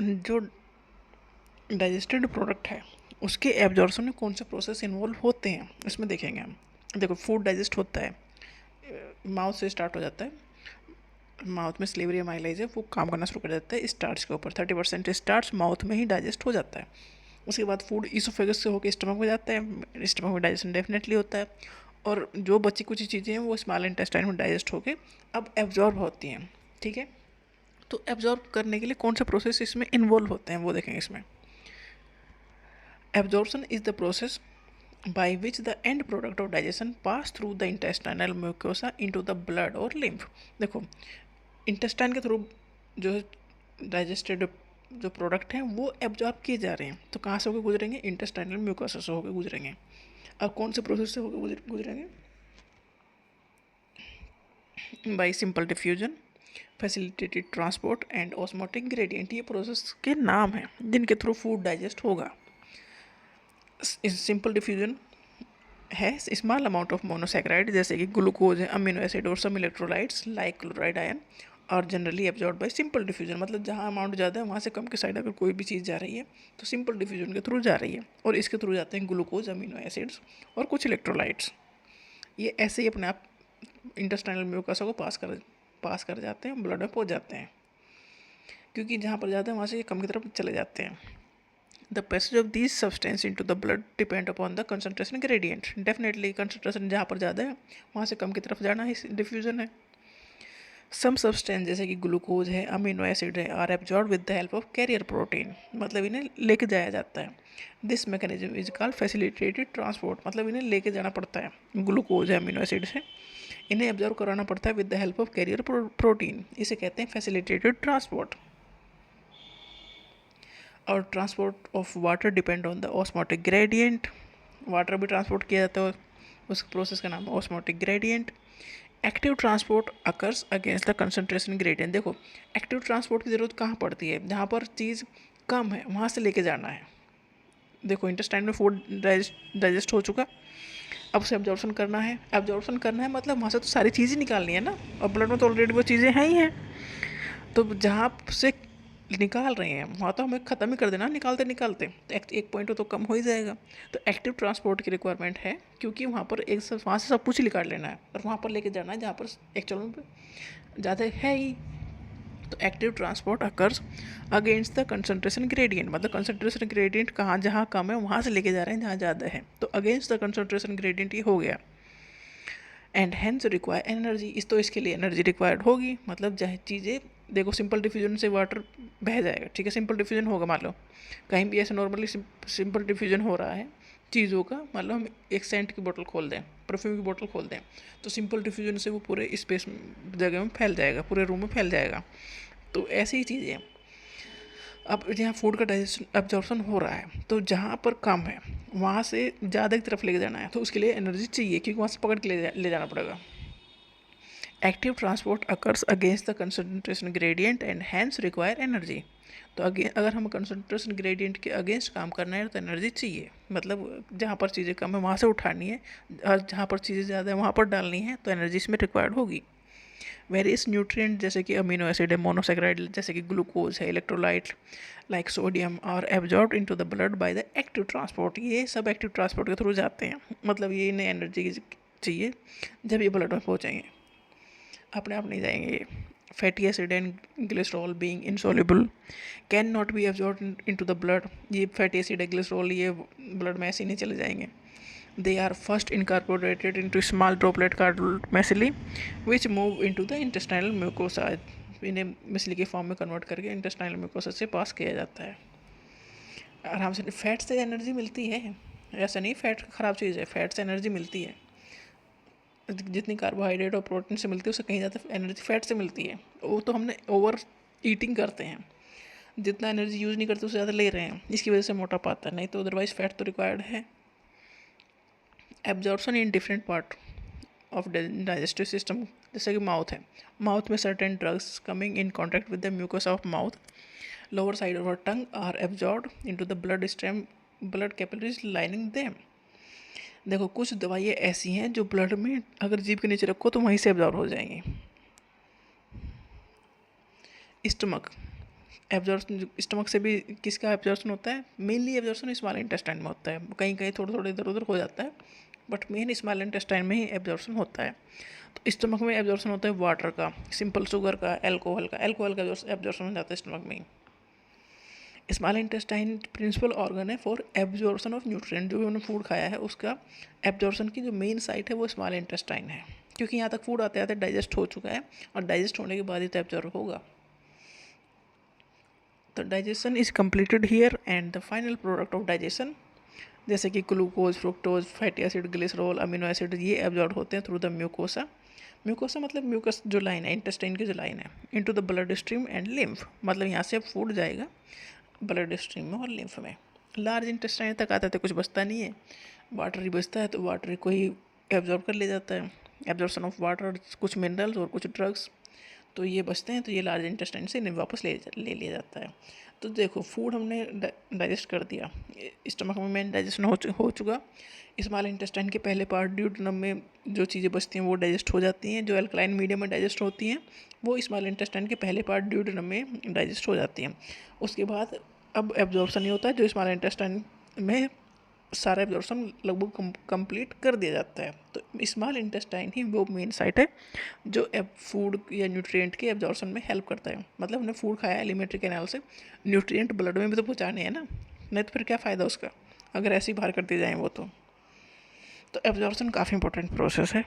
जो digested product है उसके एब्जॉर्प्शन में कौन से प्रोसेस इन्वॉल्व होते हैं इसमें देखेंगे हम। देखो, फूड डाइजेस्ट होता है, माउथ से स्टार्ट हो जाता है, माउथ में स्लीवरी अमाइलेज है वो काम करना शुरू कर देता है स्टार्च के ऊपर। 30% स्टार्च माउथ में ही डाइजेस्ट हो जाता है। उसके बाद फूड इसोफेगस से होकर स्टमक में जाता है, स्टमक में डाइजेशन डेफिनेटली होता है, और जो बची कुछ चीज़ें हैं वो स्मॉल इंटेस्टाइन में डाइजेस्ट होकर अब एब्जॉर्ब होती हैं। ठीक है, तो एब्जॉर्ब करने के लिए कौन से प्रोसेस इसमें इन्वॉल्व होते हैं वो देखेंगे इसमें। Absorption is the process by which the end product of digestion pass through the intestinal mucosa into the blood or lymph। देखो, इंटेस्टाइन के थ्रू जो डाइजेस्टेड जो प्रोडक्ट हैं वो एब्जॉर्ब किए जा रहे हैं, तो कहाँ से होकर गुजरेंगे? इंटेस्टाइनल म्यूकोसा से होकर गुजरेंगे। अब कौन से प्रोसेस से होकर गुजरेंगे? By simple diffusion, facilitated transport and osmotic gradient. ये प्रोसेस के नाम हैं जिनके थ्रू फूड डाइजेस्ट होगा। सिंपल डिफ्यूजन है स्मॉल अमाउंट ऑफ मोनोसैकेराइड जैसे कि ग्लूकोज है, अमीनो एसिड और सम इलेक्ट्रोलाइट्स लाइक क्लोराइड आयन और generally absorb by simple diffusion. मतलब जहाँ अमाउंट ज़्यादा है वहाँ से कम के साइड अगर कोई भी चीज़ जा रही है तो सिंपल डिफ्यूजन के थ्रू जा रही है, और इसके थ्रू जाते हैं ग्लूकोज, अमीनो एसिड्स और कुछ इलेक्ट्रोलाइट्स। ये ऐसे ही अपने आप इंटेस्टाइनल म्यूकोसा को पास कर जाते हैं, ब्लड में पहुँच जाते हैं, क्योंकि जहाँ पर जाते हैं वहाँ से ये कम की तरफ चले जाते हैं। The passage of these substances into the blood depend upon the concentration gradient। Definitely concentration जहाँ पर ज़्यादा है वहाँ से कम की तरफ जाना ही डिफ्यूजन है। सम सब्सटेंस जैसे कि ग्लूकोज है, अमीनो एसिड है, are absorb with the help of carrier protein. मतलब इन्हें लेके जाया जाता है। This mechanism is called facilitated transport. मतलब इन्हें लेके जाना पड़ता है, ग्लूकोज है, अमीनो एसिड है, इन्हें एब्जॉर्ब कराना पड़ता है with the help of carrier protein. इसे कहते हैं फैसिलिटेटेड ट्रांसपोर्ट। और transport of water depend on the osmotic gradient. Water भी ट्रांसपोर्ट किया जाता है, उस प्रोसेस का नाम है osmotic gradient. Active transport occurs against the concentration gradient. देखो, एक्टिव ट्रांसपोर्ट की ज़रूरत कहाँ पड़ती है? जहाँ पर चीज़ कम है वहाँ से लेके जाना है। देखो, इंटेस्टाइन में फूड डाइजेस्ट हो चुका, अब उसे एब्जॉर्प्शन करना है। एब्जॉर्प्शन करना है मतलब वहाँ से तो सारी चीज़ें निकालनी है ना, और ब्लड में तो ऑलरेडी वो चीज़ें हैं ही हैं, तो जहाँ से निकाल रहे हैं वहाँ तो हमें ख़त्म ही कर देना निकालते निकालते, तो एक पॉइंट तो कम हो ही जाएगा। तो एक्टिव ट्रांसपोर्ट की रिक्वायरमेंट है, क्योंकि वहाँ पर वहाँ से सब कुछ निकाल लेना है और वहाँ पर लेके जाना है जहाँ पर एक्चुअल में ज़्यादा है ही। तो active transport occurs against the concentration gradient. मतलब कंसंट्रेशन ग्रेडियंट कहाँ जहाँ कम है वहाँ से लेके जा रहे हैं जहाँ ज़्यादा है, तो अगेंस्ट द कंसंट्रेशन ग्रेडियंट ये हो गया। एंड हैंस रिक्वायर एनर्जी, इस तो इसके लिए एनर्जी रिक्वायर्ड होगी। मतलब चाहे चीज़ें, देखो सिंपल डिफ्यूजन से वाटर बह जाएगा, ठीक है, सिंपल डिफ्यूजन होगा। मान लो कहीं भी ऐसे नॉर्मली सिंपल डिफ्यूजन हो रहा है चीज़ों का, मान लो हम एक सेंट की बोतल खोल दें, परफ्यूम की बोतल खोल दें, तो सिंपल डिफ्यूजन से वो पूरे स्पेस जगह में फैल जाएगा, पूरे रूम में फैल जाएगा। तो ऐसी ही चीज़ें, अब यहाँ फूड का डाइजेशन एब्जॉर्प्शन हो रहा है, तो जहाँ पर कम है वहाँ से ज़्यादा की तरफ लेके जाना है, तो उसके लिए एनर्जी चाहिए, क्योंकि वहाँ से पकड़ के ले जाना पड़ेगा। Active transport occurs against the concentration gradient and hence require energy. तो अगर हम कंसंट्रेशन ग्रेडियंट के अगेंस्ट काम करना है तो एनर्जी चाहिए। मतलब जहाँ पर चीज़ें कम है वहाँ से उठानी है, और जहाँ पर चीज़ें ज़्यादा है वहाँ पर डालनी है, तो एनर्जी इसमें रिक्वायर्ड होगी। वेरियस न्यूट्रिएंट जैसे कि अमीनो एसिड है, मोनोसैकेराइड जैसे कि ग्लूकोज है, इलेक्ट्रोलाइट लाइक सोडियम और absorb into the blood by the active transport. ये सब एक्टिव ट्रांसपोर्ट के थ्रू जाते हैं। मतलब ये इन्हें एनर्जी चाहिए, जब ये ब्लड में पहुँचेंगे, अपने आप नहीं जाएंगे ये। Fatty acid and glycerol being insoluble can not be absorb into the blood. ये फैटी एसिड है, ग्लिसरॉल, ये ब्लड में ऐसे ही नहीं चले जाएंगे। They are first incorporated into small droplet called maculi, which move into the intestinal mucosa। इन्हें मिसली के फॉर्म में कन्वर्ट करके इंटेस्टाइनल म्यूकोसा से पास किया जाता है। आराम से। फैट से एनर्जी मिलती है, ऐसा नहीं फैट ख़राब चीज़ है, फैट से एनर्जी मिलती है। जितनी कार्बोहाइड्रेट और प्रोटीन से मिलती है उससे कहीं ज़्यादा एनर्जी फैट से मिलती है। वो तो हमने ओवर ईटिंग करते हैं, जितना एनर्जी यूज़ नहीं करते उससे ज़्यादा ले रहे हैं, इसकी वजह से मोटापा आता है, नहीं तो अदरवाइज फैट तो रिक्वायर्ड है। Absorption in different part of digestive system, जैसे कि माउथ है, माउथ में certain drugs coming in contact with the mucosa of mouth, lower side of tongue are absorb into the blood stream, blood capillaries lining them. देखो, कुछ दवाइयाँ ऐसी हैं जो ब्लड में अगर जीभ के नीचे रखो तो वहीं से एब्जॉर्ब हो जाएंगी। स्टमक, एब्जॉर्प्शन स्टमक से भी किसका एब्जॉर्प्शन होता है? मेनली एब्जॉर्प्शन स्मॉल इंटेस्टाइन में होता है, कहीं कहीं थोड़ा थोड़ा इधर उधर हो जाता है, बट मेन स्मॉल इंटेस्टाइन में ही एब्जॉर्प्शन होता है। तो स्टमक में एब्जॉर्प्शन होता है वाटर का, सिंपल शुगर का, एल्कोहल का एब्जॉर्प्शन हो जाता है स्टमक में ही। स्मॉल इंटेस्टाइन प्रिंसिपल ऑर्गन है फॉर एब्जॉर्प्शन ऑफ न्यूट्रिएंट, जो भी उन्होंने फूड खाया है उसका एब्जॉर्प्शन की जो मेन साइट है वो स्मॉल इंटेस्टाइन है, क्योंकि यहाँ तक फूड आते आते डाइजेस्ट हो चुका है और डाइजेस्ट होने के बाद ही तो एब्जॉर्ब होगा। तो digestion is completed here and the final product of digestion जैसे कि glucose, fructose, fatty acid, glycerol, amino acid ये एब्जॉर्ब होते हैं थ्रू द म्यूकोसा। म्यूकोसा मतलब म्यूकस जो लाइन है, इंटेस्टाइन की जो लाइन है, into the blood stream and lymph, मतलब यहाँ से अब फूड जाएगा ब्लड स्ट्रीम में और लिम्फ में। लार्ज इंटेस्टाइन तक आता है तो कुछ बचता नहीं है, वाटर ही बचता है, तो वाटर को ही एब्जॉर्ब कर ले जाता है, एब्जॉर्प्शन ऑफ वाटर, कुछ मिनरल्स और कुछ ड्रग्स, तो ये बचते हैं, तो ये लार्ज इंटेस्टाइन से वापस ले लिया जाता है। तो देखो फूड हमने डाइजेस्ट कर दिया, स्टमक में मेन डाइजेशन हो चुका, स्मॉल इंटेस्टाइन के पहले पार्ट ड्यूडेनम में जो चीज़ें बचती हैं वो डाइजेस्ट हो जाती हैं, जो अल्कलाइन मीडियम में डाइजेस्ट होती हैं वो स्मॉल इंटेस्टाइन के पहले पार्ट ड्यूडेनम में डाइजेस्ट हो जाती हैं। उसके बाद अब एब्जॉर्प्शन ही होता है, जो स्मॉल इंटेस्टाइन में सारा एब्जॉर्प्शन लगभग कंप्लीट कर दिया जाता है। तो स्मॉल इंटेस्टाइन ही वो मेन साइट है जो फूड या न्यूट्रिएंट के एब्जॉर्प्शन में हेल्प करता है। मतलब हमने फूड खाया एलिमेंट्री कैनाल से, न्यूट्रिएंट ब्लड में भी तो पहुँचाने हैं ना, नहीं तो फिर क्या फ़ायदा उसका अगर ऐसे ही बाहर कर दिए जाएँ वो तो एब्जॉर्प्शन काफ़ी इंपॉर्टेंट प्रोसेस है।